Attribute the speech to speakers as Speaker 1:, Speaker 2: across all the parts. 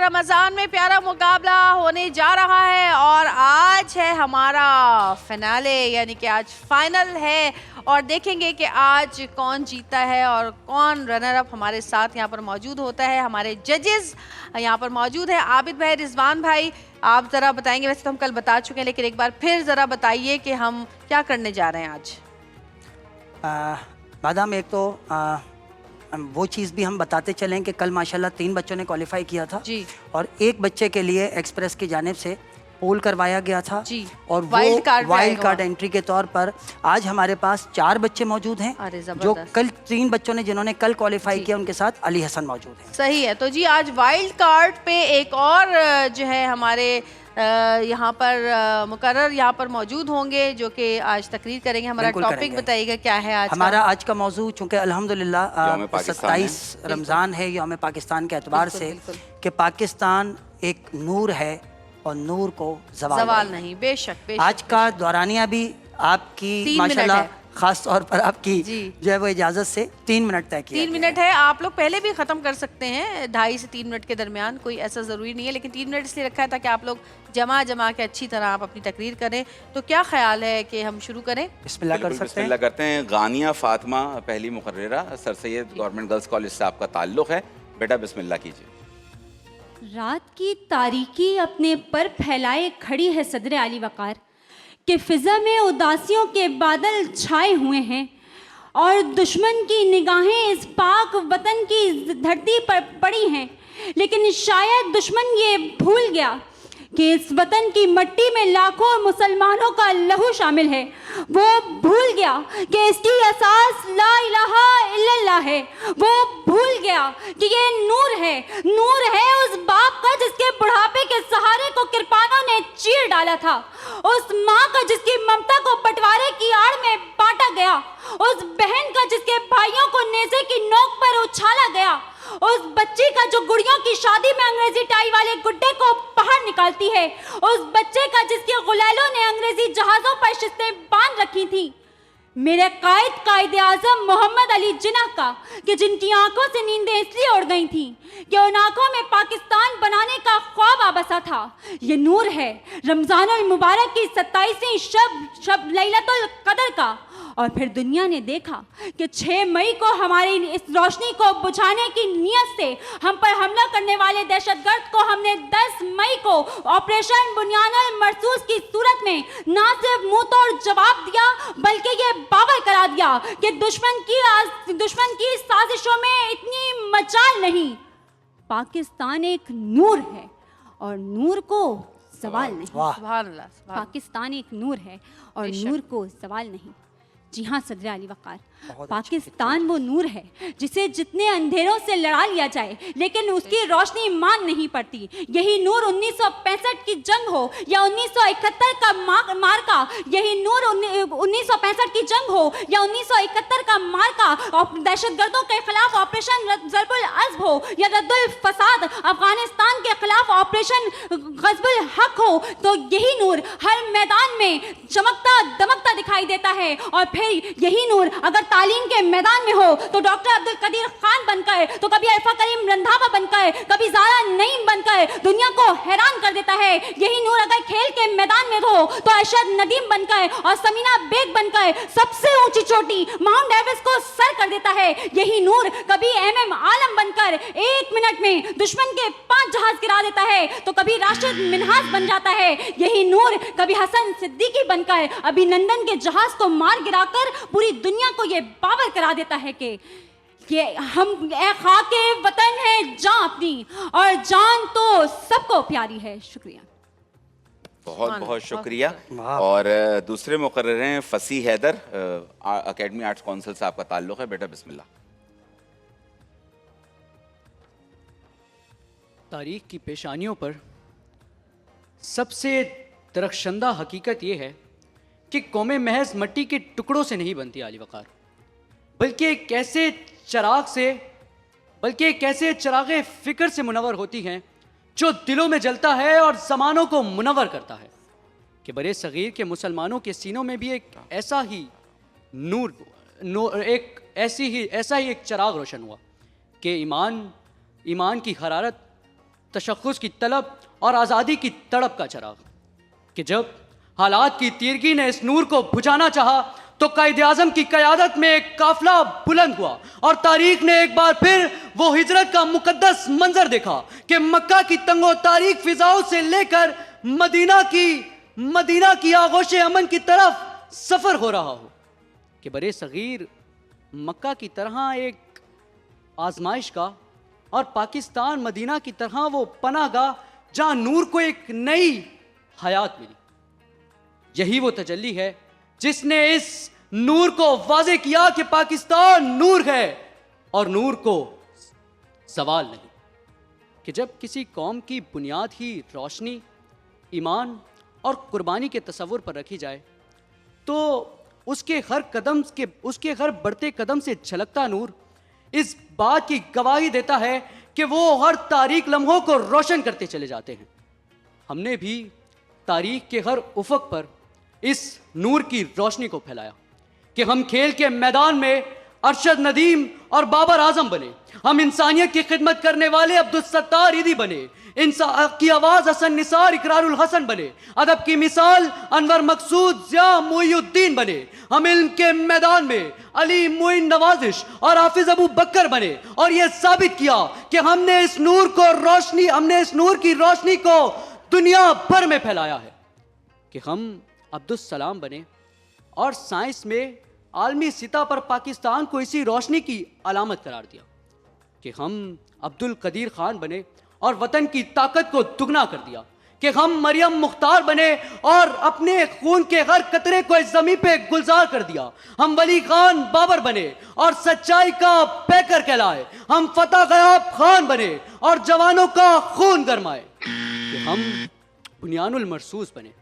Speaker 1: रमज़ान में प्यारा मुकाबला होने जा रहा है और आज है हमारा फिनाले, यानी कि आज फाइनल है और देखेंगे कि आज कौन जीता है और कौन रनर अप हमारे साथ यहाँ पर मौजूद होता है। हमारे जजेस यहाँ पर मौजूद है आबिद भाई, रिजवान भाई, आप ज़रा बताएंगे। वैसे तो हम कल बता चुके हैं लेकिन एक बार फिर ज़रा बताइए कि हम क्या करने जा रहे हैं आज।
Speaker 2: मैडम, एक तो वो चीज़ भी हम बताते चलें कि कल माशाल्लाह 3 बच्चों ने क्वालिफाई किया था
Speaker 1: जी,
Speaker 2: और एक बच्चे के लिए एक्सप्रेस की जानिब से पोल करवाया गया था
Speaker 1: जी,
Speaker 2: और
Speaker 1: वाइल्ड
Speaker 2: कार्ड एंट्री के तौर पर आज हमारे पास 4 बच्चे मौजूद हैं जो कल 3 बच्चों ने जिन्होंने कल क्वालिफाई किया उनके साथ अली हसन मौजूद हैं।
Speaker 1: सही है। तो जी आज वाइल्ड कार्ड पे एक और जो है हमारे यहाँ पर मुकर्रर यहाँ पर मौजूद होंगे जो कि आज तकरीर करेंगे। हमारा टॉपिक बताइएगा क्या है आज
Speaker 2: हमारा आज का मौजू, चूँकि अल्हम्दुलिल्लाह 27 रमज़ान है, यौम पाकिस्तान के एतबार से कि पाकिस्तान एक नूर है और नूर को ज़वाल नहीं। बेशक आज का दौरानिया भी आपकी माशाल्लाह खास तौर पर आपकी जो है वो इजाज़त से 3 मिनट तय किया
Speaker 1: 3 मिनट है। आप लोग पहले भी ख़त्म कर सकते हैं 2.5 से 3 मिनट के दरमियान, कोई ऐसा ज़रूरी नहीं है, लेकिन 3 मिनट इसलिए रखा है ताकि आप लोग जमा के अच्छी तरह आप अपनी तकरीर करें। तो क्या ख्याल है कि हम शुरू करें?
Speaker 2: बिस्मिल्लाह कर सकते हैं।
Speaker 3: बिस्मिल्लाह करते हैं। गानिया फातिमा पहली मुकर्ररा, sir Syed government girls college से आपका ताल्लुक़ है, बेटा बिस्मिल्लाह कीजिए।
Speaker 4: रात की तारीकी अपने पर फैलाए खड़ी है सदर आली वकार कि फिजा में उदासियों के बादल छाए हुए हैं और दुश्मन की निगाहें इस पाक वतन की धरती पर पड़ी हैं, लेकिन शायद दुश्मन ये भूल गया कि इस वतन की मट्टी में लाखों मुसलमानों का लहू शामिल है। वो भूल गया कि इसकी असास ला इलाहा इल्लल्लाह है। वो भूल गया कि ये नूर है उस बाप का जिसके बुढ़ापे के सहारे को किरपानों ने चीर डाला था, उस माँ का जिसकी ममता को बंटवारे की आड़ में बांटा गया, उस बहन का जिसके भाइयों को नेज़े की नोक पर उछाला गया, उस बच्ची का जो गुड़ियों की शादी में अंग्रेजी टाई वाले गुड्डे को बाहर निकालती है, उस बच्चे का जिसके गुलैलों ने अंग्रेजी जहाजों पर शिस्तें बांध रखी थी, मेरे कायद आजम मोहम्मद अली जिन्ना का कि जिनकी आंखों से नींदें इसलिए उड़ गई थी कि उन आंखों में पाकिस्तान बनाने का ख्वाब आबसा था। ये नूर है रमजानुल मुबारक की 27वीं शब लैलतुल कदर का। और फिर दुनिया ने देखा कि 6 मई को हमारी इस रोशनी को बुझाने की नीयत से हम पर हमला करने वाले दहशतगर्द को हमने 10 मई को ऑपरेशन बुनियानुल मरसूस की सूरत में ना सिर्फ मुंह तोड़ जवाब दिया बल्कि ये बावर करा दिया कि दुश्मन की साजिशों में इतनी मजाल नहीं। पाकिस्तान एक नूर है और नूर को सवाल नहीं। पाकिस्तान एक नूर है और नूर को सवाल नहीं। जी हाँ सदर अली वकार, पाकिस्तान वो नूर है जिसे जितने अंधेरों से लड़ा लिया जाए लेकिन उसकी रोशनी मान नहीं पड़ती। यही नूर 1965 की जंग हो या 1971 का मार्का, यही नूर 1965 की जंग हो या 1971 का मार्का और दहशतगर्दों के खिलाफ ऑपरेशन ज़रबुल अज़्ब हो या रद्दुल फसाद अफगानिस्तान के खिलाफ ऑपरेशन ग़ज़बुल हक हो, तो यही नूर हर मैदान में चमकता दमकता दिखाई देता है। और फिर यही नूर अगर तालीम के मैदान में हो तो डॉक्टर अब्दुल कदीर खान बनकर, तो कभी अरफा करीम रंधावा बनकर, कभी ज़ारा नईम बनकर दुनिया को हैरान कर देता है। यही नूर अगर खेल के मैदान में हो तो अरशद नदीम बनकर और समीना बेग बनकर सबसे ऊंची चोटी माउंट एवरेस्ट को सर कर देता है। यही नूर कभी MM आलम बनकर 1 मिनट में दुश्मन के 5 जहाज गिरा देता है, तो कभी राशिद मिन्हाज बन जाता है। यही नूर कभी हसन सिद्दीकी बनकर अभिनंदन के जहाज को मार गिराकर पूरी दुनिया को ये बावर करा देता है कि हम खाके वतन है जान अपनी और जान तो सबको प्यारी है। शुक्रिया,
Speaker 3: बहुत बहुत शुक्रिया। और दूसरे मुकर्रर हैं फसी हैदर, अकेडमी आर्ट्स काउंसिल से आपका ताल्लुक़ है, बेटा बिस्मिल्लाह।
Speaker 5: तारीख की पेशानियों पर सबसे दरख्शंदा हकीकत यह है कि कौमें महज मट्टी के टुकड़ों से नहीं बनती आली वकार, बल्कि एक ऐसे चरागे फ़िक्र से मुनव्वर होती हैं जो दिलों में जलता है और ज़मानों को मुनव्वर करता है। कि बरे सग़ीर के मुसलमानों के सीनों में भी एक ऐसा ही ऐसा ही एक चराग रोशन हुआ कि ईमान की हरारत तशख़्ख़ुस की तलब और आज़ादी की तड़प का चराग कि जब हालात की तीरगी ने इस नूर को बुझाना चाहा तो कायदे आज़म की क़यादत में एक काफ़िला बुलंद हुआ और तारीख ने एक बार फिर वो हिजरत का मुकद्दस मंजर देखा कि मक्का की तंगो तारीख फ़िज़ाओं से लेकर मदीना की आगोश अमन की तरफ सफ़र हो रहा हो कि बरे सग़ीर मक्का की तरह एक आजमाइश का और पाकिस्तान मदीना की तरह वो पनाहगाह जहां नूर को एक नई हयात मिली। यही वो तजल्ली है जिसने इस नूर को वाज़े किया कि पाकिस्तान नूर है और नूर को ज़वाल नहीं। कि जब किसी कौम की बुनियाद ही रोशनी, ईमान और कुर्बानी के तसव्वुर पर रखी जाए तो उसके हर बढ़ते कदम से झलकता नूर इस बात की गवाही देता है कि वो हर तारीख लम्हों को रोशन करते चले जाते हैं। हमने भी तारीख के हर उफक पर इस नूर की रोशनी को फैलाया कि हम खेल के मैदान में अरशद नदीम और बाबर आजम बने, हम इंसानियत की खिदमत करने वाले अब्दुल सत्तार ईदी बने, की आवाज हसन निसार इकरारुल हसन बने, अदब की मिसाल अनवर मकसूद ज़िया मोइनुद्दीन बने, हम इल्म के मैदान में अली मोइन नवाजिश और हाफिज अबू बकर बने और यह साबित किया कि हमने इस नूर की रोशनी को दुनिया भर में फैलाया है। कि हम अब्दुल सलाम बने और साइंस में आलमी सतह पर पाकिस्तान को इसी रोशनी की अलामत करार दिया। कि हम अब्दुल कदीर खान बने और वतन की ताकत को दुगना कर दिया। कि हम मरियम मुख्तार बने और अपने खून के हर कतरे को इस जमीन पे गुलजार कर दिया। हम वली खान बाबर बने और सच्चाई का पैकर कहलाए। हम फतेह गयाब खान बने और जवानों का खून गरमाए। कि हम बुनियानुल मरसूस बने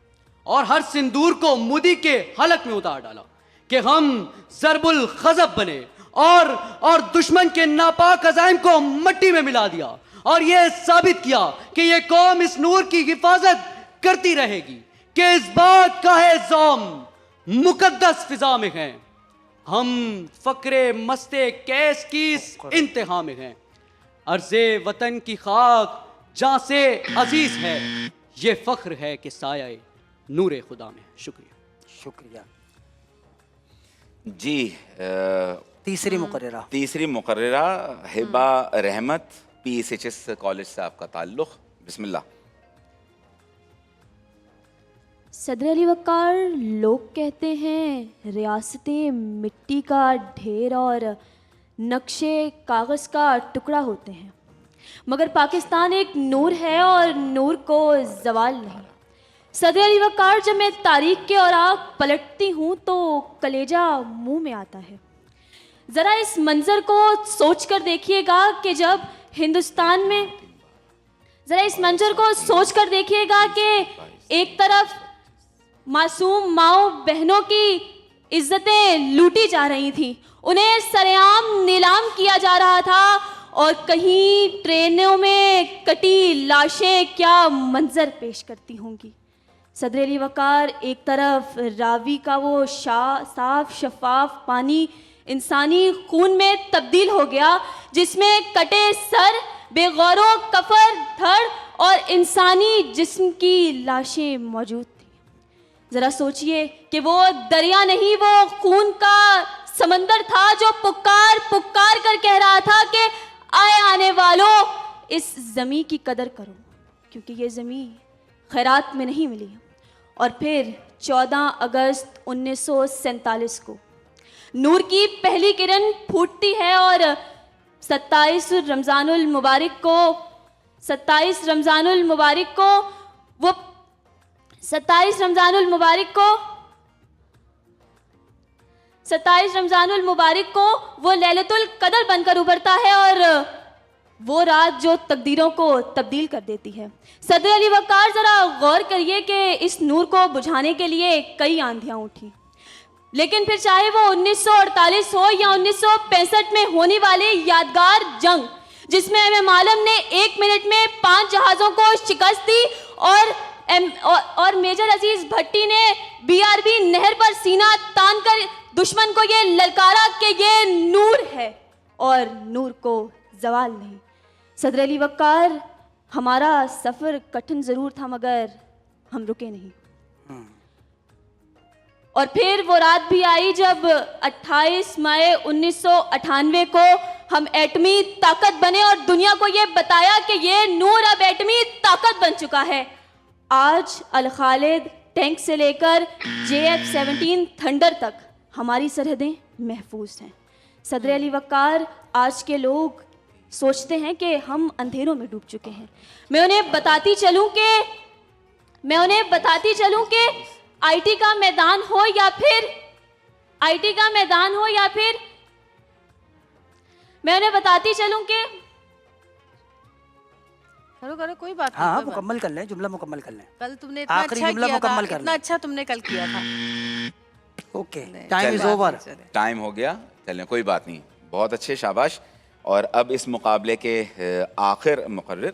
Speaker 5: और हर सिंदूर को मुदी के हलक में उतार डाला। कि हम ज़रबुल खज़ब बने और दुश्मन के नापाक अज़ाइम को मट्टी में मिला दिया और यह साबित किया कि यह कौम इस नूर की हिफाजत करती रहेगी। कि इस बात का है ज़ौम मुकद्दस फिजा में है, हम फ़क्रे मस्ते कैस की इस इंतहा में हैं। अर्ज़े वतन की खाक जहाँ से अजीज है, ये फ़ख्र है कि साया नूरे खुदा में।
Speaker 2: शुक्रिया
Speaker 3: जी।
Speaker 2: तीसरी
Speaker 3: मुकर्ररा हिबा रहमत PSHS कॉलेज से आपका ताल्लुक़, बिस्मिल्लाह।
Speaker 6: सदर अली वक़ार, लोग कहते हैं रियासतें मिट्टी का ढेर और नक्शे कागज़ का टुकड़ा होते हैं, मगर पाकिस्तान एक नूर है और नूर को ज़वाल नहीं। सदर अली वक़ार, जब मैं तारीख़ के औराक पलटती हूँ तो कलेजा मुंह में आता है। ज़रा इस मंज़र को सोच कर देखिएगा कि जब हिंदुस्तान में, ज़रा इस मंज़र को सोच कर देखिएगा कि एक तरफ मासूम माओ बहनों की इज्जतें लूटी जा रही थी, उन्हें सरेआम नीलाम किया जा रहा था, और कहीं ट्रेनों में कटी लाशें क्या मंज़र पेश करती होंगी। सदर अली वक़ार, एक तरफ रावी का वो साफ शफाफ पानी इंसानी खून में तब्दील हो गया, जिसमें कटे सर, बेगौरों कफर, धड़ और इंसानी जिस्म की लाशें मौजूद थी। ज़रा सोचिए कि वो दरिया नहीं, वो खून का समंदर था जो पुकार पुकार कर कह रहा था कि आए आने वालों, इस ज़मी की कदर करो, क्योंकि ये ज़मी खैरात में नहीं मिली। और फिर 14 अगस्त 1947 को नूर की पहली किरण फूटती है और 27 रमज़ानुल मुबारक को वो लैलतुल कदर बनकर उभरता है और वो रात जो तकदीरों को तब्दील कर देती है। सदर अली वक़ार, ज़रा गौर करिए कि इस नूर को बुझाने के लिए कई आंधियाँ उठी, लेकिन फिर चाहे वो 1948 हो या 1965 में होने वाले यादगार जंग, जिसमें इमाम आलम ने 1 मिनट में 5 जहाज़ों को शिकस्त दी और मेजर अजीज भट्टी ने BRB नहर पर सीना तान कर दुश्मन को ये ललकारा कि ये नूर है और नूर को ज़वाल नहीं। सदर अली वक़ार, हमारा सफ़र कठिन ज़रूर था मगर हम रुके नहीं। और फिर वो रात भी आई जब 28 मई 1998 को हम एटमी ताकत बने और दुनिया को ये बताया कि ये नूर अब एटमी ताकत बन चुका है। आज अल खालिद टैंक से लेकर JF-17 थंडर तक हमारी सरहदें महफूज हैं। सदर अली वक़ार, आज के लोग सोचते हैं कि हम अंधेरों में डूब चुके हैं। मैं उन्हें बताती चलूं कि आईटी का मैदान हो या फिर मैं उन्हें बताती चलूं कि
Speaker 1: करो कोई बात
Speaker 2: हाँ,
Speaker 1: नहीं,
Speaker 2: मुकम्मल कर लें, जुमला मुकम्मल कर लें।
Speaker 1: कल तुमने इतना
Speaker 2: आखिरी
Speaker 1: अच्छा
Speaker 2: जुमला
Speaker 1: किया था,
Speaker 2: मुकम्मल कर
Speaker 1: इतना
Speaker 2: लें।
Speaker 1: अच्छा तुमने कल किया था।
Speaker 2: Okay, time is over.
Speaker 3: Time हो गया, चलें कोई बात नहीं, बहुत अच्छे, शाबाश। और अब इस मुकाबले के आखिर मुकर्रिर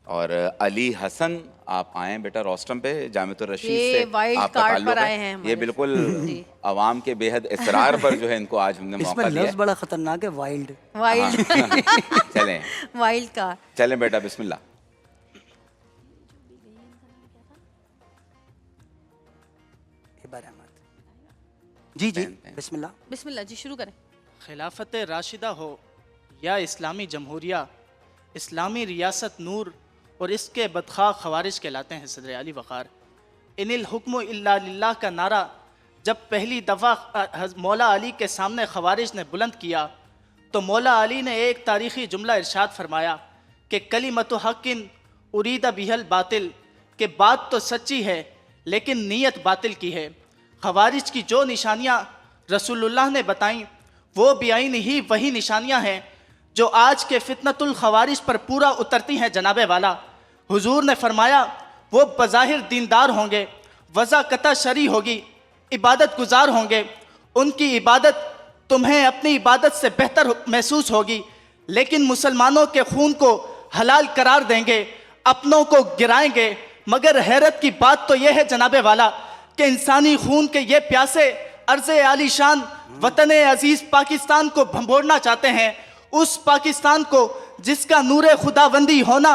Speaker 3: और अली हसन, आप आए बेटा रोस्टम पे, जामिअतुर रशीद से
Speaker 1: वाइल्ड
Speaker 3: आपका
Speaker 1: कार्ड
Speaker 3: ताल्लुक
Speaker 1: पर आए
Speaker 3: है।
Speaker 1: हैं
Speaker 3: ये
Speaker 1: हमारे।
Speaker 3: बिल्कुल अवाम के बेहद इसरार पर जो है इनको आज हमने
Speaker 2: इसमें
Speaker 3: मौका दिया
Speaker 2: लफ्ज बड़ा खतरनाक है, वाइल्ड।
Speaker 3: है। चलें
Speaker 1: वाइल्ड कार्ड।
Speaker 3: चलें बेटा, बिस्मिल्लाह।
Speaker 2: जी जी, बिस्मिल्लाह।
Speaker 1: बिस्मिल्लाह जी, शुरू करें।
Speaker 7: खिलाफत राशिदा हो या इस्लामी जमहूरिया, इस्लामी रियासत नूर और इसके बदखा खवारिज कहलाते हैं सदर अली वक़ार। इनिल हुक्म इल्ला लिल्लाह का नारा जब पहली दफ़ा मौला अली के सामने खवारिज ने बुलंद किया तो मौला अली ने एक तारीख़ी जुमला इरशाद फरमाया कि कलिमतु हक़्क़िन उरीदा बिहल बातिल, के बात तो सच्ची है लेकिन नीयत बातिल की है। खवारिज की जो निशानियाँ रसूलुल्लाह ने बताईं वो बेआईन ही वही निशानियाँ हैं जो आज के फितनतुल खवारिज पर पूरा उतरती हैं। जनाबे वाला हुजूर ने फरमाया वो बज़ाहिर दीनदार होंगे, वज़ा कता शरी होगी, इबादत गुजार होंगे, उनकी इबादत तुम्हें अपनी इबादत से बेहतर महसूस होगी, लेकिन मुसलमानों के खून को हलाल करार देंगे, अपनों को गिराएंगे। मगर हैरत की बात तो यह है जनाबे वाला कि इंसानी खून के ये प्यासे अर्ज़े आलीशान वतन अजीज़ पाकिस्तान को भंबोड़ना चाहते हैं। उस पाकिस्तान को जिसका नूरे खुदाबंदी होना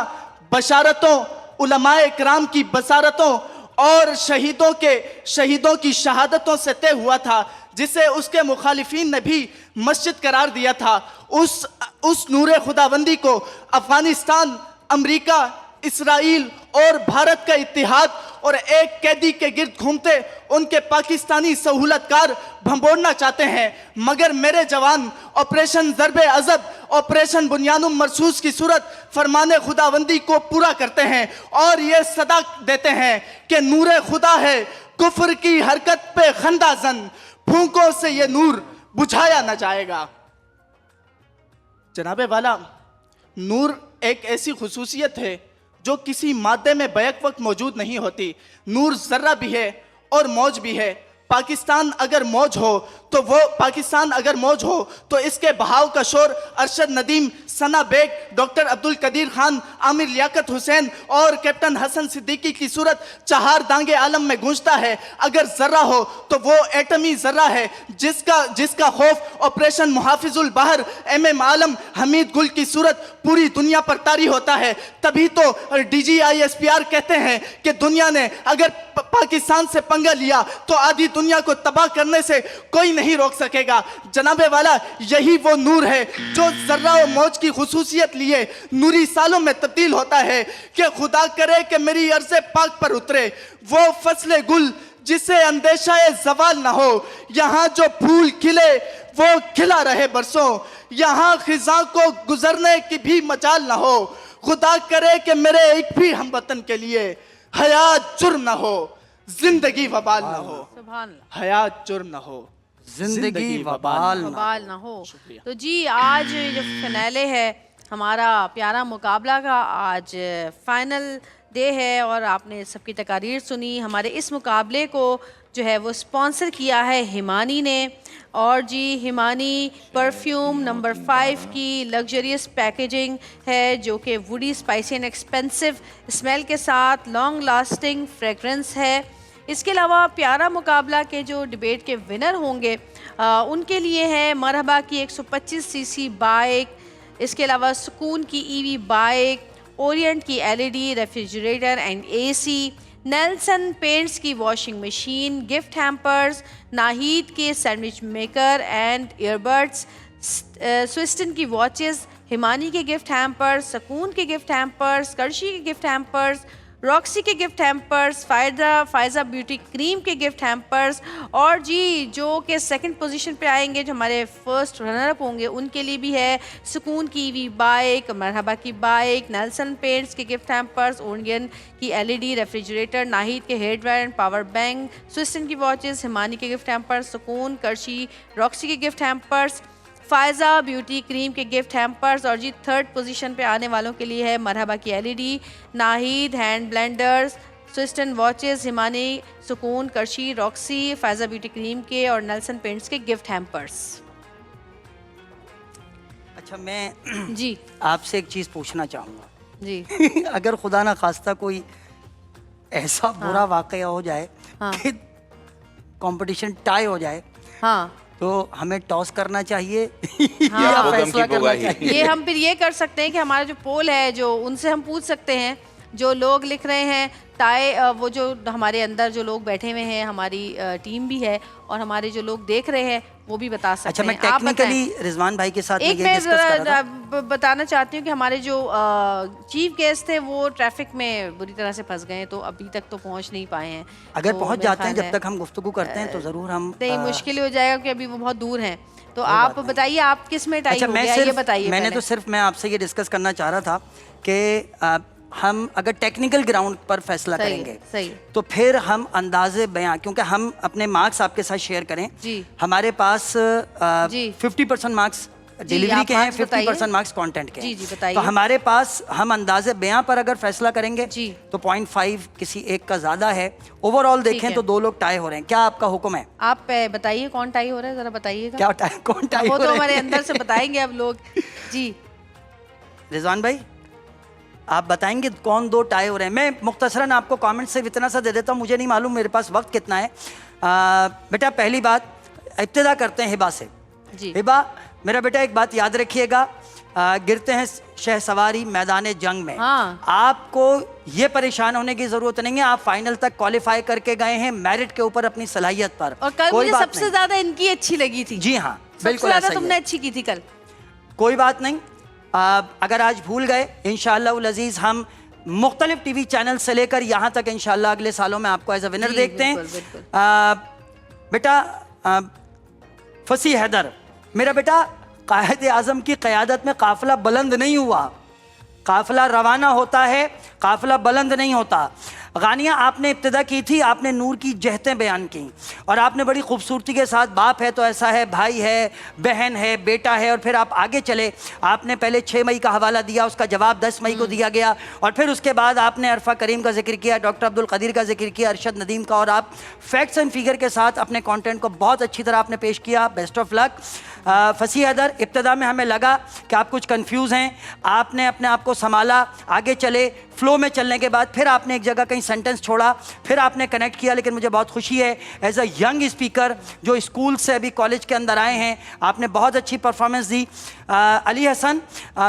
Speaker 7: बशारतों, उलमाए इकराम की बसारतों और शहीदों की शहादतों से तय हुआ था, जिसे उसके मुखालिफिन ने भी मस्जिद करार दिया था। उस नूरे खुदाबंदी को अफगानिस्तान, अमेरिका, इसराइल और भारत का इत्तेहाद और एक कैदी के गिर्द घूमते उनके पाकिस्तानी सहूलतकार भंबोड़ना चाहते हैं। मगर मेरे जवान ऑपरेशन ज़रबे अज़ब, ऑपरेशन बुनियानुम मरसूस की सूरत फरमाने खुदाबंदी को पूरा करते हैं और ये सदा देते हैं कि नूरे खुदा है कुफ्र की हरकत पे खंदाजन, फूंकों से ये नूर बुझाया न जाएगा। जनाबे वाला, नूर एक ऐसी खुसूसियत है जो किसी मादे में बैक वक्त मौजूद नहीं होती। नूर जर्रा भी है और मौज भी है। पाकिस्तान अगर मौज हो तो इसके बहाव का शोर अरशद नदीम, सना बेग, डॉक्टर अब्दुल कदीर खान, आमिर लियाकत हुसैन और कैप्टन हसन सिद्दीकी की सूरत चहार दांगे आलम में गूंजता है। अगर जर्रा हो तो वो एटमी जर्रा है जिसका खौफ ऑपरेशन मुहाफिजुल बहर MM आलम हमीद गुल की सूरत पूरी दुनिया पर तारी होता है। तभी तो DGISPR कहते हैं कि दुनिया ने अगर पाकिस्तान से पंगा लिया तो आधी दुनिया को तबाह करने से कोई नहीं रोक सकेगा। जनाबे वाला, यही वो नूर है जो जर्रा और मौज की खुसूसियत लिए नूरी सालों में तब्दील होता है कि खुदा करे कि मेरी अर्ज़े पाक पर उतरे वो फसले गुल जिसे अंदेशा ज़वाल ना हो। यहाँ जो फूल खिले वो खिला रहे बरसों, यहाँ खिज़ा को गुजरने की भी मजाल ना हो। खुदा करे कि मेरे एक भी हमवतन के लिए हयात जुर्म ना हो, जिंदगी वबाल ना हो। हयात जुर्म ना हो,
Speaker 2: जिंदगी वबाल
Speaker 1: ना हो। तो जी, आज जो फिनाले है हमारा प्यारा मुकाबला का, आज फाइनल डे है और आपने सबकी तकारीर सुनी। हमारे इस मुकाबले को जो है वो स्पॉन्सर किया है हिमानी ने। और जी, हिमानी परफ्यूम नंबर 5 की लग्जरियस पैकेजिंग है जो कि woody, spicy and expensive smell के साथ लॉन्ग लास्टिंग फ्रेगरेंस है। इसके अलावा प्यारा मुकाबला के जो डिबेट के विनर होंगे उनके लिए है मरहबा की 125cc बाइक, इसके अलावा सुकून की EV बाइक ओरिएंट की LED refrigerator and AC, Nelson paints की washing machine, gift hampers, Nahid के sandwich maker and earbuds, Swiston की वॉचेस, हिमानी के गिफ्ट हैम्पर्स, सकून के गिफ्ट हैम्पर्स, कर्शी के गिफ्ट हैम्पर्स, रॉक्सी के gift hampers, Faiza beauty cream के गिफ्ट हैम्पर्स, और जी जो कि सेकंड पोजीशन पे आएंगे, जो हमारे फर्स्ट रनर अप होंगे, उनके लिए भी है सुकून की ईवी बाइक, मरहबा की बाइक, नेल्सन पेंट्स के गिफ्ट हैम्पर्स, ओरियन की एलईडी रेफ्रिजरेटर, नाहिद के hair dryer and power bank, स्विस्टन की वॉचेस, हिमानी के गिफ्ट हैम्पर्स, सुकून, कर्शी, रॉक्सी के gift hampers, Faiza beauty cream के गिफ्ट हैम्पर्स, और जी थर्ड पोजीशन पे आने वालों के लिए है मरहबा की LED, Nahid hand blenders, Swiston watches, Himani, Sukoon, कर्शी, Roxy, Faiza beauty cream के और नेल्सन पेंट्स के गिफ्ट हैम्पर्स।
Speaker 2: अच्छा, मैं
Speaker 1: जी
Speaker 2: आपसे एक चीज़ पूछना चाहूँगा
Speaker 1: जी
Speaker 2: अगर खुदा ना खास्ता कोई ऐसा बुरा वाकया हो जाए कि कंपटीशन टाई हो जाए,
Speaker 1: हाँ,
Speaker 2: तो हमें टॉस करना चाहिए
Speaker 3: या
Speaker 2: या
Speaker 3: भूकंप की
Speaker 2: फैसला करना
Speaker 3: बुगाही।
Speaker 2: चाहिए?
Speaker 1: ये हम फिर ये कर सकते हैं कि हमारा जो पोल है, जो उनसे हम पूछ सकते हैं, जो लोग लिख रहे हैं ताए, वो जो हमारे अंदर जो लोग बैठे हुए हैं, हमारी टीम भी है, और हमारे जो लोग देख रहे हैं वो भी बता सकते
Speaker 2: अच्छा, मैं
Speaker 1: हैं। आप बताएं।
Speaker 2: टेक्निकली रिजवान भाई के साथ
Speaker 1: एक
Speaker 2: ये
Speaker 1: मैं
Speaker 2: डिस्कस कर रहा था।
Speaker 1: बताना चाहती हूँ कि हमारे जो चीफ गेस्ट थे वो ट्रैफिक में बुरी तरह से फंस गए हैं, तो अभी तक तो पहुँच नहीं पाए हैं।
Speaker 2: अगर
Speaker 1: तो
Speaker 2: पहुंच
Speaker 1: मेरा
Speaker 2: जाते हैं,
Speaker 1: ख्याल
Speaker 2: जब तक हम गुफ्तगू करते हैं तो ज़रूर हम
Speaker 1: नहीं, मुश्किल हो जाएगा कि अभी वो बहुत दूर हैं। तो आप बताइए, आप किस में टाइम
Speaker 2: अच्छा,
Speaker 1: हो
Speaker 2: मैं
Speaker 1: गया, ये
Speaker 2: सिर्फ
Speaker 1: बताइए।
Speaker 2: मैंने
Speaker 1: पहले।
Speaker 2: तो सिर्फ मैं आपसे ये डिस्कस करना चाह रहा था कि हम अगर टेक्निकल ग्राउंड पर फैसला
Speaker 1: सही,
Speaker 2: करेंगे
Speaker 1: सही।
Speaker 2: तो फिर हम अंदाजे बयां, क्योंकि हम अपने मार्क्स आपके साथ शेयर करें।
Speaker 1: जी।
Speaker 2: हमारे पास
Speaker 1: जी।
Speaker 2: 50% मार्क्स डिलीवरी
Speaker 1: आप
Speaker 2: के हैं,
Speaker 1: marks बताइए।
Speaker 2: 50% मार्क्स कंटेंट के हैं।
Speaker 1: जी, जी, बताइए।
Speaker 2: तो हमारे पास हम अंदाजे बयां पर अगर फैसला करेंगे
Speaker 1: जी।
Speaker 2: तो 0.5 किसी एक का ज्यादा है। ओवरऑल देखें
Speaker 1: है।
Speaker 2: तो 2 लोग टाई हो रहे हैं। क्या आपका हुक्म है?
Speaker 1: आप बताइए कौन टाई हो रहा है, जरा बताइएगा।
Speaker 2: क्या टाई, कौन टाई
Speaker 1: वो
Speaker 2: हो
Speaker 1: तो
Speaker 2: रहे हैं?
Speaker 1: हमारे अंदर से बताएंगे अब लोग। जी
Speaker 2: रिजवान भाई, आप बताएंगे कौन 2 टाई हो रहे हैं? मैं मुख्तसरन आपको कमेंट से इतना सा दे देता हूँ, मुझे नहीं मालूम मेरे पास वक्त कितना है। बेटा, पहली बात इब्तिदा करते हैं हिबा से।
Speaker 1: जी।
Speaker 2: हिबा, मेरा बेटा एक बात याद रखिएगा, गिरते हैं शहसवारी मैदान जंग में।
Speaker 1: हाँ।
Speaker 2: आपको ये परेशान होने की जरूरत नहीं है, आप फाइनल तक क्वालिफाई करके गए हैं मेरिट के ऊपर, अपनी सलाहियत पर।
Speaker 1: और कल
Speaker 2: कोई
Speaker 1: मुझे
Speaker 2: बात
Speaker 1: सबसे
Speaker 2: नहीं।
Speaker 1: ज्यादा इनकी अच्छी लगी थी।
Speaker 2: जी हाँ,
Speaker 1: सबसे
Speaker 2: बिल्कुल
Speaker 1: ज्यादा
Speaker 2: ऐसा ही
Speaker 1: तुमने
Speaker 2: है।
Speaker 1: अच्छी की थी कल।
Speaker 2: कोई बात नहीं, अगर आज भूल गए, इंशाअल्लाह उल अजीज हम मुख्तलिफ टीवी चैनल से लेकर यहाँ तक इंशाअल्लाह अगले सालों में आपको एज अ विनर
Speaker 1: जी,
Speaker 2: देखते हैं।
Speaker 1: बिल्कुल, बिल्कुल।
Speaker 2: बेटा, फसी हैदर, मेरा बेटा, कायद आज़म की क़यादत में काफ़िला बुलंद नहीं हुआ, काफ़िला रवाना होता है, काफ़िला बुलंद नहीं होता। गानिया, आपने इब्तिदा की थी, आपने नूर की जहतें बयान की और आपने बड़ी खूबसूरती के साथ बाप है तो ऐसा है, भाई है, बहन है, बेटा है, और फिर आप आगे चले। आपने पहले 6 मई का हवाला दिया, उसका जवाब 10 मई को दिया गया, और फिर उसके बाद आपने अरफा करीम का जिक्र किया, डॉक्टर अब्दुल कदीर का जिक्र किया, अरशद नदीम का, और आप फैक्ट्स एंड फिगर के साथ अपने कंटेंट को बहुत अच्छी तरह आपने पेश किया। Best of luck. फसी हैदर, इब्तिदा में हमें लगा कि आप कुछ कंफ्यूज हैं, आपने अपने आप को संभाला, आगे चले, फ्लो में चलने के बाद फिर आपने एक जगह कहीं सेंटेंस छोड़ा, फिर आपने कनेक्ट किया। लेकिन मुझे बहुत खुशी है एज अ यंग स्पीकर जो स्कूल से अभी कॉलेज के अंदर आए हैं, आपने बहुत अच्छी परफॉर्मेंस दी। अली हसन,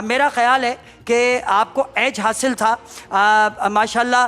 Speaker 2: मेरा ख्याल है कि आपको एज हासिल था, माशाल्लाह।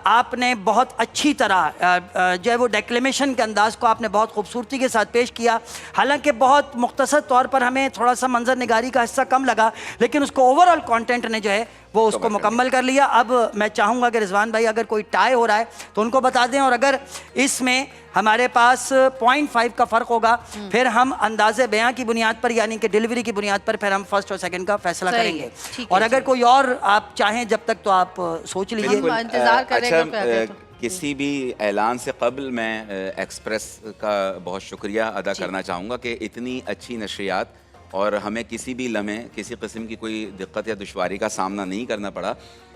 Speaker 2: आपने बहुत अच्छी तरह जो है वो डेक्लेमेशन के अंदाज़ को आपने बहुत खूबसूरती के साथ पेश किया। हालांकि बहुत मुख्तसर तौर पर हमें थोड़ा सा मंजर निगारी का हिस्सा कम लगा, लेकिन उसको ओवरऑल कंटेंट ने जो है वो उसको मुकम्मल कर लिया। अब मैं चाहूँगा कि रिजवान भाई अगर कोई टाई हो रहा है तो उनको बता दें, और अगर इसमें हमारे पास 0.5 का फ़र्क होगा फिर हम अंदाज़े बयां की बुनियाद पर, यानी कि डिलीवरी की बुनियाद पर फिर हम फर्स्ट और सेकंड का फैसला
Speaker 1: सही
Speaker 2: करेंगे।
Speaker 1: है, ठीक
Speaker 2: और
Speaker 1: है,
Speaker 2: अगर कोई और आप चाहें जब तक तो आप सोच लीजिए।
Speaker 1: बिल्कुल। इंतजार करेंगे
Speaker 3: अच्छा,
Speaker 1: क्या कहते हो?
Speaker 3: किसी भी ऐलान से कबल मैं एक्सप्रेस का बहुत शुक्रिया अदा करना चाहूँगा कि इतनी अच्छी नशरियात और हमें किसी भी लम्हे किसी किस्म की कोई दिक्कत या दुश्वारी का सामना नहीं करना पड़ा।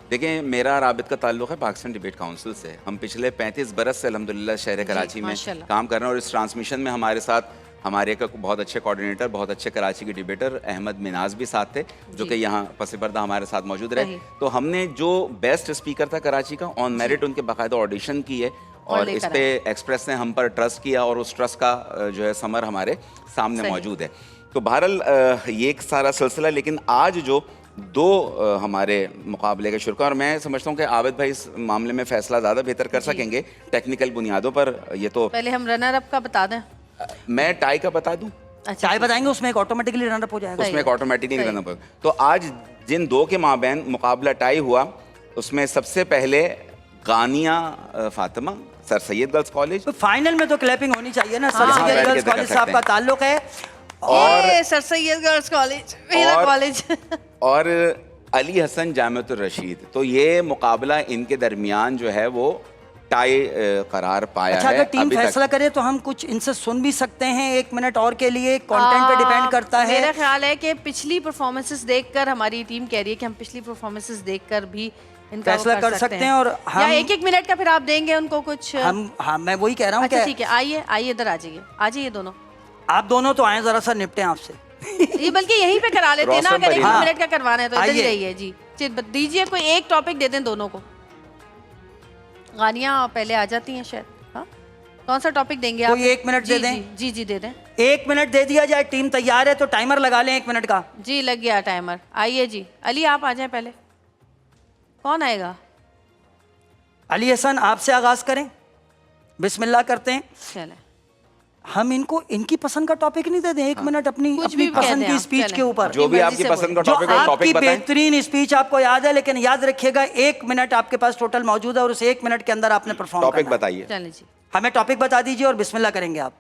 Speaker 3: देखें, मेरा राबित का ताल्लुक़ है पाकिस्तान डिबेट काउंसिल से। हम पिछले 35 बरस से अल्हम्दुलिल्लाह शहर कराची में काम कर रहे हैं, और इस ट्रांसमिशन में हमारे साथ हमारे एक बहुत अच्छे कोऑर्डिनेटर, बहुत अच्छे कराची के डिबेटर अहमद मिनाज भी साथ थे, जो कि यहाँ पस पर्दा हमारे साथ मौजूद रहे। तो हमने जो बेस्ट स्पीकर था कराची का, ऑन मेरिट उनके बाकायदा ऑडिशन की है, और इस पे एक्सप्रेस ने हम पर ट्रस्ट किया, और उस ट्रस्ट का जो है समर हमारे सामने मौजूद है। तो बहरहाल ये एक सारा सिलसिला, लेकिन आज जो दो हमारे मुकाबले के शुरू, और मैं समझता हूँ कि आबिद भाई इस मामले में फैसला ज़्यादा बेहतर कर सकेंगे टेक्निकल बुनियादों पर। ये तो
Speaker 1: पहले हम रनर अप का बता दें।
Speaker 3: मैं टाई का बता दूं?
Speaker 1: अच्छा,
Speaker 2: चाय बताएंगे, उसमें एक ऑटोमेटिकली रनर अप हो जाएगा।
Speaker 3: उसमें एक ऑटोमेटिकली रनर अप। तो आज जिन दो के माबैन मुकाबला टाई हुआ, उसमें सबसे पहले Ghania Fatima sir Syed girls college.
Speaker 2: तो फाइनल में तो क्लैपिंग होनी चाहिए ना। सर
Speaker 3: हाँ,
Speaker 2: सैयद गर्ल्स कॉलेज से आपका ताल्लुक है
Speaker 1: और सर सैयद गर्ल्स कॉलेज मेरा कॉलेज
Speaker 3: और अली हसन जामिअतुर रशीद। तो ये मुकाबला इनके दरमियान जो है वो टाई करार पाया
Speaker 2: अच्छा,
Speaker 3: है।
Speaker 2: अगर टीम फैसला करे तो हम कुछ इनसे सुन भी सकते हैं 1 मिनट और के लिए। कंटेंट पे डिपेंड करता है।
Speaker 1: मेरा ख्याल है कि पिछली परफॉर्मेंसेस देखकर हमारी टीम कह रही है कि हम पिछली परफॉर्मेंसेस देखकर भी इनका
Speaker 2: फैसला कर सकते हैं। और हम
Speaker 1: या 1-1 मिनट का फिर आप देंगे उनको कुछ।
Speaker 2: हाँ, मैं वही कह रहा हूँ।
Speaker 1: अच्छा ठीक है, आइए आइए इधर आ जाइए दोनों।
Speaker 2: आप दोनों तो आए, जरा सा निपटे आपसे।
Speaker 1: ये बल्कि यहीं पे करा लेते हैं ना, अगर 1
Speaker 2: हाँ।
Speaker 1: मिनट का करवाना है तो इधर ही
Speaker 2: आइए।
Speaker 1: रहिए जी। दीजिए कोई एक टॉपिक दे दें दोनों को। गानियाँ पहले आ जाती हैं शायद। हाँ, कौन सा टॉपिक देंगे आप?
Speaker 2: कोई 1 मिनट दे दें।
Speaker 1: जी दे दें।
Speaker 2: 1 मिनट दे दिया जाए। टीम तैयार है तो टाइमर लगा लें 1 मिनट का।
Speaker 1: जी लग गया टाइमर। आइए जी, अली आप आ जाएं पहले। कौन आएगा?
Speaker 2: अली हसन आपसे आगाज करें। बिस्मिल्लाह करते हैं।
Speaker 1: चले
Speaker 2: हम इनको इनकी पसंद का टॉपिक नहीं दे दें 1 मिनट अपनी
Speaker 1: कुछ
Speaker 2: अपनी
Speaker 1: भी कह
Speaker 2: पसंद
Speaker 1: दें
Speaker 2: की
Speaker 1: आप,
Speaker 2: स्पीच
Speaker 1: चलें।
Speaker 2: के ऊपर।
Speaker 3: जो भी
Speaker 1: मर्जी
Speaker 3: आपकी
Speaker 1: से
Speaker 3: पसंद का
Speaker 2: जो
Speaker 3: टॉपिक हो,
Speaker 2: आपकी
Speaker 3: टॉपिक बताएं।
Speaker 2: बेहतरीन स्पीच आपको याद है, लेकिन याद रखिएगा 1 मिनट आपके पास टोटल मौजूद है और उस 1 मिनट के अंदर आपने परफॉर्म
Speaker 3: टॉपिक
Speaker 2: करना है।
Speaker 3: बताइए।
Speaker 1: चले जी।
Speaker 2: हमें टॉपिक बता दीजिए और बिस्मिल्लाह करेंगे आप।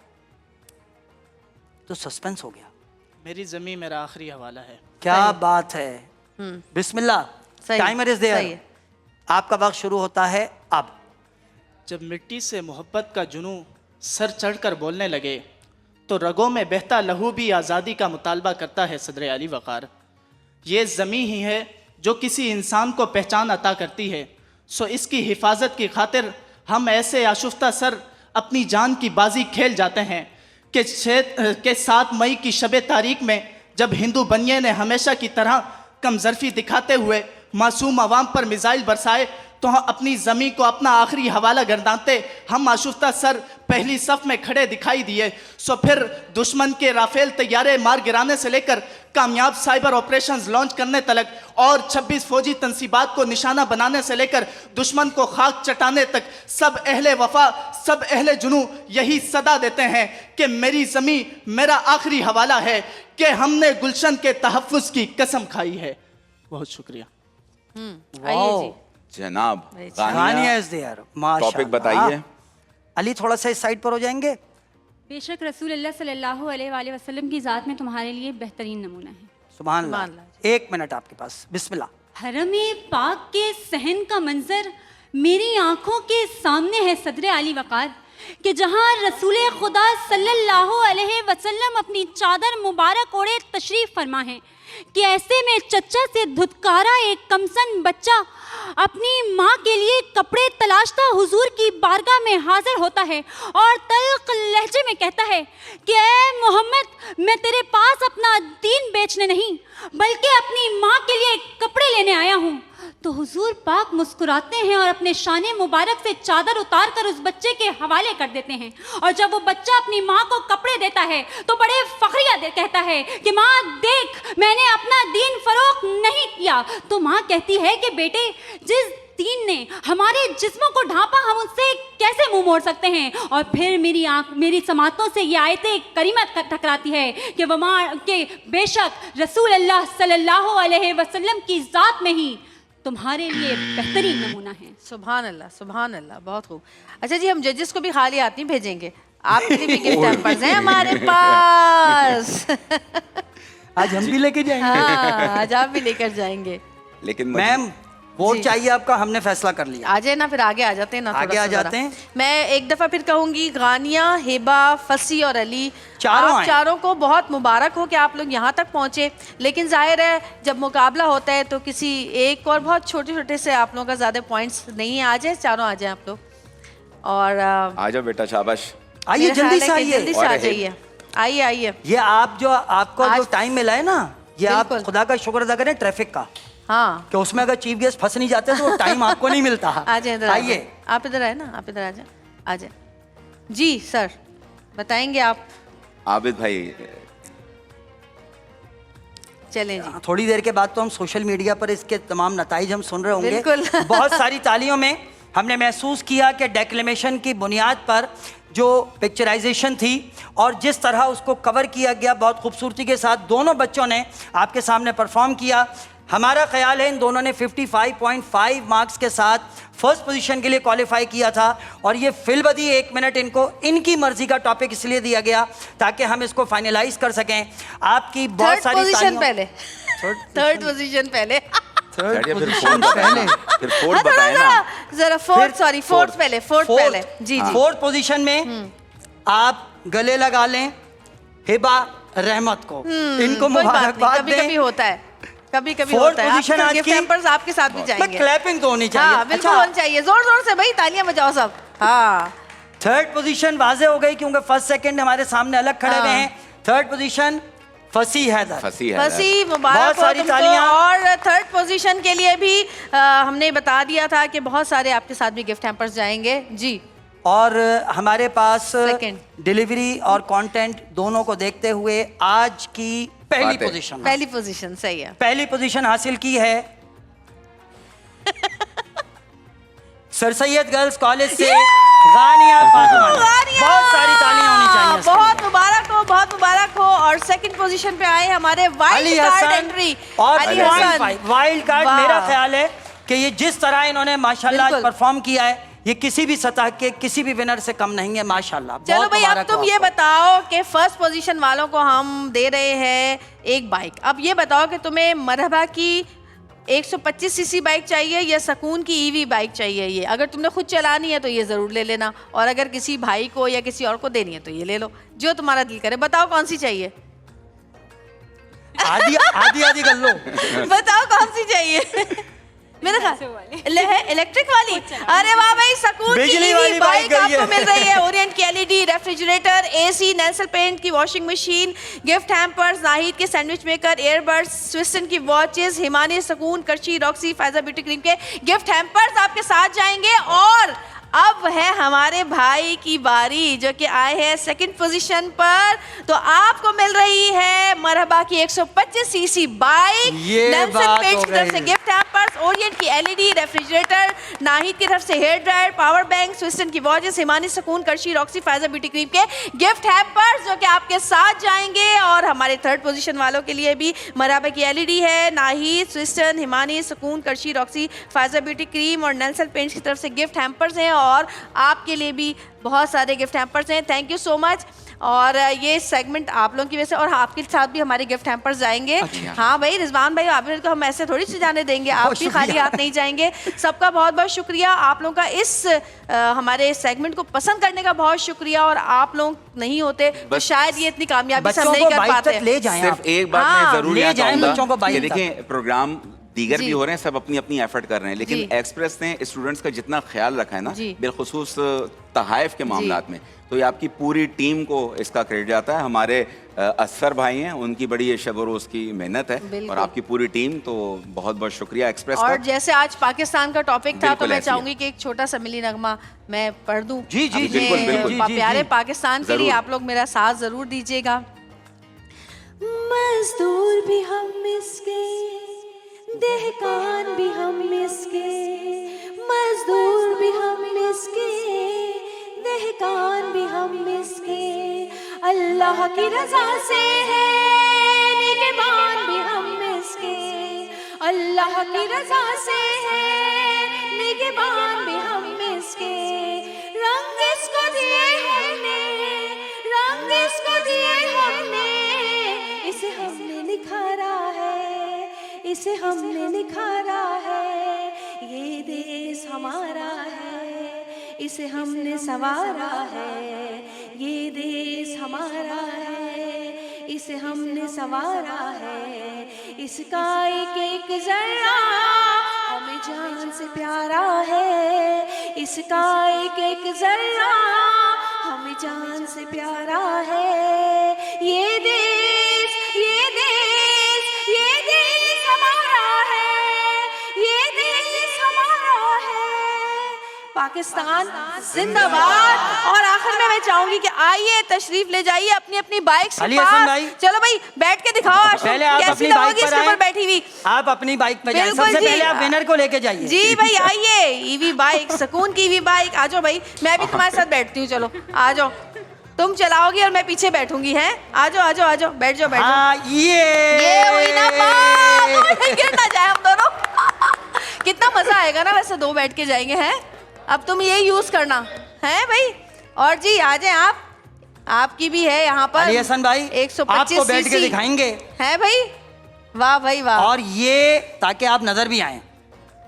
Speaker 2: तो सस्पेंस हो गया।
Speaker 7: मेरी ज़मीं मेरा आखिरी हवाला है।
Speaker 2: क्या बात है। बिस्मिल्लाह,
Speaker 1: सही,
Speaker 2: टाइमर इज
Speaker 1: सही
Speaker 2: देयर।
Speaker 1: है।
Speaker 2: आपका वक्त शुरू होता है अब।
Speaker 7: जब मिट्टी से मोहब्बत का जुनूं सर चढ़कर बोलने लगे तो रगों में बहता लहू भी आज़ादी का मुतालबा करता है सदर अली वक़ार। ये ज़मीं ही है जो किसी इंसान को पहचान अता करती है, सो इसकी हिफाजत की खातिर हम ऐसे आशुफ्ता सर अपनी जान की बाजी खेल जाते हैं कि 7 मई की शब तारीख में जब हिंदू बनिए ने हमेशा की तरह कमजरफी दिखाते हुए मासूम आवाम पर मिसाइल बरसाए तो हम अपनी ज़मीं को अपना आखिरी हवाला गर्दानते हम आशुफ्ता सर पहली सफ में खड़े दिखाई दिए। सो फिर दुश्मन के राफेल तैयारे मार गिराने से लेकर कामयाब साइबर ऑपरेशंस लॉन्च करने तक और 26 फौजी तंसीबात को निशाना बनाने से लेकर दुश्मन को खाक चटाने तक सब अहले वफा, सब अहले जुनू यही सदा देते हैं कि मेरी ज़मीं मेरा आखिरी हवाला है, कि हमने गुलशन के तहफ़्फ़ुज़ की कसम खाई है। बहुत शुक्रिया।
Speaker 1: आइए जी।
Speaker 3: जनाब
Speaker 2: गानिया इज देयर। माशाअल्लाह।
Speaker 3: टॉपिक बताइए।
Speaker 2: अली थोड़ा सा इस साइड पर हो जाएंगे।
Speaker 4: बेशक रसूल अल्लाह सल्लल्लाहु अलैहि वसल्लम की ज़ात में तुम्हारे लिए बेहतरीन नमूना है।
Speaker 2: सुभान
Speaker 1: सुभान
Speaker 2: अल्लाह।
Speaker 1: अल्लाह।
Speaker 2: 1 मिनट आपके पास। बिस्मिल्लाह।
Speaker 4: हरम पाक के सहन का मंजर मेरी आंखों के सामने है सदर आली वक़ार, कि जहाँ रसूल खुदा सल्लल्लाहु अलैहि वसल्लम अपनी चादर मुबारक ओढ़े तशरीफ़ फरमा है, कि ऐसे में चच्चा से धुतकारा एक कमसन बच्चा अपनी माँ के लिए कपड़े तलाशता हुजूर की बारगाह में हाजिर होता है और तल्ख लहजे में कहता है कि ऐ मोहम्मद, मैं तेरे पास अपना दीन बेचने नहीं बल्कि अपनी माँ के लिए कपड़े लेने आया हूँ। तो हुजूर पाक मुस्कुराते हैं और अपने शाने मुबारक से चादर उतार कर उस बच्चे के हवाले कर देते हैं, और जब वो बच्चा अपनी माँ को कपड़े देता है तो बड़े फखरिया कहता है कि माँ देख, मैंने अपना दीन फरोख्त नहीं किया। तो माँ कहती है कि बेटे, जिस दीन ने हमारे जिस्मों को ढांपा हम उससे कैसे मुंह मोड़ सकते हैं। और फिर मेरी समातों से ये आयतें करीमा टकराती है कि वमा के बेशक रसूल अल्लाह सल्लल्लाहु अलैहि वसल्लम की ज़ात में ही तुम्हारे लिए बेहतरीन नमूना है।
Speaker 1: सुभान अल्लाह, सुभान अल्लाह, बहुत खूब। अच्छा जी, हम जजेस को भी खाली हाथ नहीं भेजेंगे, आपके लिए भी गिफ्ट हैम्पर्स हैं हमारे पास।
Speaker 2: आज हम भी लेके जाएंगे।
Speaker 1: हाँ, आज आप भी लेकर जाएंगे।
Speaker 3: लेकिन
Speaker 2: मैम वोट
Speaker 1: जी।
Speaker 2: चाहिए आपका, हमने फैसला कर लिया।
Speaker 1: आ जाए ना, फिर आगे आ जाते हैं ना,
Speaker 2: आगे
Speaker 1: थोड़ा
Speaker 2: आ
Speaker 1: सा
Speaker 2: जाते
Speaker 1: जरा।
Speaker 2: हैं।
Speaker 1: मैं एक दफा फिर कहूंगी, गानिया, हिबा, फसी और अली,
Speaker 2: चारों
Speaker 1: आप
Speaker 2: आए।
Speaker 1: चारों को बहुत मुबारक हो कि आप लोग यहाँ तक पहुँचे। लेकिन जाहिर है जब मुकाबला होता है तो किसी एक और बहुत छोटे छोटे से आप लोगों का ज़्यादा पॉइंट्स नहीं है। आ जाए, चारों आ जाए आप लोग। और
Speaker 3: आ जाओ बेटा, शाबाश।
Speaker 2: आइए
Speaker 1: मेरा
Speaker 2: जल्दी
Speaker 1: ख्याल
Speaker 2: से
Speaker 1: है कि
Speaker 2: आइए।
Speaker 1: जल्दी से आ
Speaker 3: और
Speaker 1: जाइए। आइए आइए।
Speaker 2: ये आप जो आपको जो
Speaker 1: आज-
Speaker 2: टाइम मिला है ना, ये आप
Speaker 1: बिल्कुल।
Speaker 2: खुदा का शुक्र अदा करें ट्रैफिक का,
Speaker 1: हाँ,
Speaker 2: कि उसमें अगर चीफ गेस्ट फंस नहीं जाते तो वो टाइम आपको नहीं मिलता।
Speaker 1: आ जाए इधर।
Speaker 2: आइए।
Speaker 1: आप इधर आए ना, आप इधर आ जाए, आ जाए जी। सर बताएंगे आप।
Speaker 3: आबिद भाई
Speaker 1: चलें जी।
Speaker 2: थोड़ी देर के बाद तो हम सोशल मीडिया पर इसके तमाम नताइज हम सुन रहे होंगे।
Speaker 1: बिल्कुल।
Speaker 2: बहुत सारी तालियों में हमने महसूस किया कि डेक्लेमेशन की बुनियाद पर जो पिक्चराइजेशन थी और जिस तरह उसको कवर किया गया, बहुत खूबसूरती के साथ दोनों बच्चों ने आपके सामने परफॉर्म किया। हमारा ख्याल है इन दोनों ने 55.5 मार्क्स के साथ फर्स्ट पोजीशन के लिए क्वालिफाई किया था और ये फिलबदी 1 मिनट इनको इनकी मर्जी का टॉपिक इसलिए दिया गया ताकि हम इसको फाइनलाइज कर सकें। आपकी बहुत सारी
Speaker 1: पोजीशन पहले, थर्ड पोजीशन पहले,
Speaker 3: फिर फोर्थ बताएं ना।
Speaker 1: जरा फोर्थ पहले जी जी।
Speaker 2: फोर्थ पोजीशन में आप गले लगा लें हिबा रहमत को, इनको मुबारकबाद दें।
Speaker 1: कभी-कभी होता है, कभी-कभी होता है।
Speaker 2: पोजीशन आज की
Speaker 1: हैम्पर्स आपके साथ भी जाएंगे।
Speaker 2: क्लैपिंग तो होनी चाहिए।
Speaker 1: हाँ, बिल्कुल होनी चाहिए, जोर-जोर से भाई तालियां बजाओ सब। हाँ,
Speaker 2: थर्ड पोजीशन वाजे हो गई क्योंकि फर्स्ट सेकंड हमारे सामने अलग खड़े हुए हैं। थर्ड पोजीशन फसी हैदर।
Speaker 1: फसी मुबारक हो तुमको। और थर्ड पोजीशन के लिए भी हमने बता दिया था कि बहुत सारे आपके साथ भी गिफ्ट हैम्पर्स जाएंगे जी।
Speaker 2: और हमारे पास डिलीवरी और कंटेंट दोनों को देखते हुए आज की पहली पोजीशन
Speaker 1: सही है।
Speaker 2: पहली पोजीशन हासिल की है सर सैयद गर्ल्स कॉलेज से गानिया फातिमा। बहुत सारी तालियां होनी चाहिए।
Speaker 1: बहुत मुबारक हो। और सेकंड पोजीशन पे आए हमारे wild card entry Ali Hasan.
Speaker 2: Wild card, मेरा ख्याल है कि ये जिस तरह इन्होंने माशाल्लाह आज परफॉर्म किया है ये किसी भी सतह के किसी भी विनर से कम नहीं है माशाल्लाह।
Speaker 1: चलो भाई, अब तुम ये बताओ कि फर्स्ट पोजीशन वालों को हम दे रहे हैं एक बाइक। अब ये बताओ कि तुम्हें मरहबा की 125 सीसी बाइक चाहिए या सकून की ईवी बाइक चाहिए। ये अगर तुमने खुद चलानी है तो ये जरूर ले लेना, और अगर किसी भाई को या किसी और को देनी है तो ये ले लो, जो तुम्हारा दिल करे। बताओ कौन सी चाहिए।
Speaker 2: आधी कर लो।
Speaker 1: बताओ कौन सी चाहिए। मेरा ख्याल है इलेक्ट्रिक वाली। अरे वाह भाई, सकून की ईवी बाइक आपको मिल रही है। ओरिएंट की LED, refrigerator, AC, Nelson paint की washing machine, gift hampers, Nahid के सैंडविच मेकर, एयरबड्स, स्विस्टन की वॉचेस, हिमानी, सकून, करची, रॉक्सी, फायजा ब्यूटी क्रीम के गिफ्ट हैम्पर्स आपके साथ जाएंगे। और अब है हमारे भाई की बारी जो कि आए हैं सेकंड पोजीशन पर, तो आपको मिल रही है मरहबा की 125 सीसी बाइक, नेल्सन पेंट की तरफ से गिफ्ट हैम्पर्स, ओरिएंट की एलईडी, रेफ्रिजरेटर, नाहिद की तरफ से हेयर ड्रायर, पावर बैंक, स्विस्टन की वॉचेस, हिमानी, सकून, करशी, रॉक्सी, फायजा ब्यूटी क्रीम के गिफ्ट हैम्पर्स जो कि आपके साथ जाएंगे। और हमारे थर्ड पोजीशन वालों के लिए भी मरहबा की एलईडी है, नाहिद, स्विस्टन, हिमानी, सकून, करशी, रॉक्सी, फायजा ब्यूटी क्रीम और नेल्सन पेंट की तरफ से गिफ्ट हैम्पर्स हैं। और आपके लिए भी बहुत सारे गिफ्ट हैम्पर्स हैं। Thank you so much. और ये सेगमेंट आप लोगों की वजह से, और आपके साथ भी हमारे गिफ्ट हैम्पर्स जाएंगे। हाँ भाई रिजवान भाई, आप तो हम ऐसे थोड़ी सी जाने देंगे, आप भी खाली हाथ नहीं जाएंगे। सबका बहुत बहुत शुक्रिया। आप लोगों का इस हमारे सेगमेंट को पसंद करने का बहुत शुक्रिया। और आप लोग नहीं होते तो शायद ये इतनी कामयाबी से हम नहीं कर पाते।
Speaker 3: सिर्फ एक बात मैं जरूर ले जाऊंगा कि देखिए प्रोग्राम दीगर भी हो रहे हैं, सब अपनी अपनी एफर्ट कर रहे हैं, लेकिन एक्सप्रेस ने स्टूडेंट्स का जितना ख्याल रखा है ना, बिलखुसूस तहाइफ के मामलात में, तो ये आपकी पूरी टीम को इसका क्रेडिट जाता है। हमारे असर भाई हैं, उनकी बड़ी ये शब रोज की मेहनत है, और आपकी पूरी टीम, तो बहुत बहुत शुक्रिया एक्सप्रेस
Speaker 1: और जैसे आज पाकिस्तान का टॉपिक था तो मैं चाहूंगी कि एक छोटा सा मिली नगमा मैं पढ़ दूं।
Speaker 2: जी जी
Speaker 3: बिल्कुल
Speaker 1: प्यारे पाकिस्तान के लिए आप लोग मेरा साथ जरूर दीजिएगा।
Speaker 6: मजदूर भी हम इसके, देहकान भी हम इसके, मजदूर भी हम इसके, देहकान भी हम इसके, अल्लाह की रजा से है निगहबान भी हम इसके, अल्लाह की रजा से है निगहबान भी हम इसके। रंग इसको दिए हमने, रंग इसको दिए हमने, इसे हमने निखारा है, इसे हमने निखारा है। ये देश हमारा है, इसे हमने संवारा है। ये देश हमारा है, इसे हमने संवारा है। इसका एक एक जर्रा हमें जान से प्यारा है, इसका एक एक जर्रा हमें जान से प्यारा है। ये देश, ये देश, ये देश हमारा है, ये देश हमारा है।
Speaker 1: पाकिस्तान जिंदाबाद। और आखिर में मैं चाहूंगी कि आइए तशरीफ ले जाइए अपनी अपनी बाइक से
Speaker 2: अली हसन भाई,
Speaker 1: चलो भाई बैठ के दिखाओ आशु,
Speaker 2: पहले आप
Speaker 1: कैसी
Speaker 2: अपनी
Speaker 1: लगोगी
Speaker 2: बाइक पर
Speaker 1: इसके ऊपर
Speaker 2: आए।
Speaker 1: बैठी हुई।
Speaker 2: आप अपनी बाइक पर जाइए,
Speaker 1: बिल्कुल
Speaker 2: सबसे
Speaker 1: जी।
Speaker 2: पहले आप विनर को लेके जाइए।
Speaker 1: जी भाई आइए, ईवी बाइक, सुकून की ईवी बाइक। आ जाओ भाई, मैं भी तुम्हारे साथ बैठती हूँ, चलो आ जाओ। तुम चलाओगी और मैं पीछे बैठूंगी, हैं? आ जाओ आ जाओ आ जाओ, बैठ जाओ बैठ जाओ।
Speaker 2: हाँ,
Speaker 1: ये हुई ना बात, गिर ना जाए हम दोनों। कितना मजा आएगा ना वैसे, दो बैठ के जाएंगे, हैं? अब तुम ये यूज करना है भाई। और जी आ जाए आप, आपकी भी है यहाँ पर
Speaker 2: अली हसन भाई,
Speaker 1: 125
Speaker 2: आपको बैठ के
Speaker 1: सीसी
Speaker 2: दिखाएंगे
Speaker 1: है भाई। वाह भाई वाह।
Speaker 2: और ये ताकि आप नजर भी आए।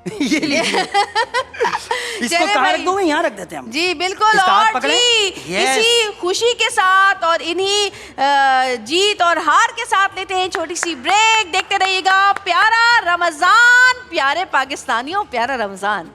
Speaker 2: ये लीजिए। इसको
Speaker 1: चले
Speaker 2: कहाँ
Speaker 1: भाई।
Speaker 2: रख दूं मैं? यहाँ रख देते हैं हम।
Speaker 1: जी बिल्कुल।
Speaker 2: इसका हाथ
Speaker 1: और
Speaker 2: पकड़े?
Speaker 1: जी
Speaker 2: Yes।
Speaker 1: इसी खुशी के साथ और इन्हीं जीत और हार के साथ लेते हैं छोटी सी ब्रेक। देखते रहिएगा प्यारा रमजान, प्यारे पाकिस्तानियों, प्यारा रमजान।